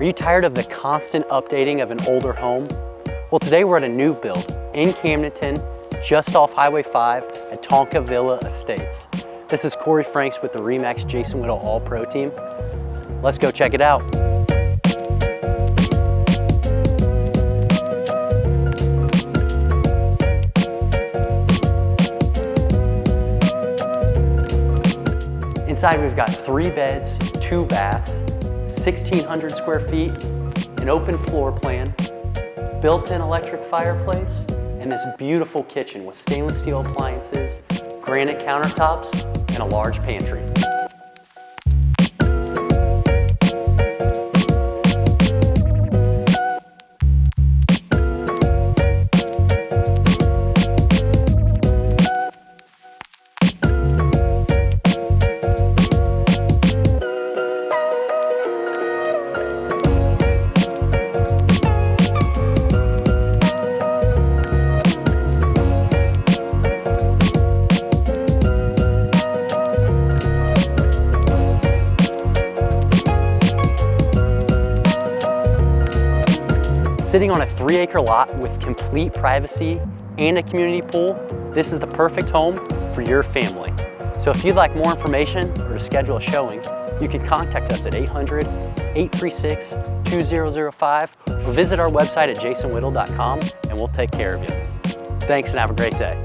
Are you tired of the constant updating of an older home? Well, today we're at a new build in Camdenton, just off Highway 5 at Tonka Villa Estates. This is Corey Franks with the RE/MAX Jason Whittle All-Pro team. Let's go check it out. Inside we've got 3 beds, 2 baths, 1,600 square feet, an open floor plan, built-in electric fireplace, and this beautiful kitchen with stainless steel appliances, granite countertops, and a large pantry. Sitting on a 3-acre lot with complete privacy and a community pool, this is the perfect home for your family. So if you'd like more information or to schedule a showing, you can contact us at 800-836-2005 or visit our website at jasonwhittle.com and we'll take care of you. Thanks and have a great day.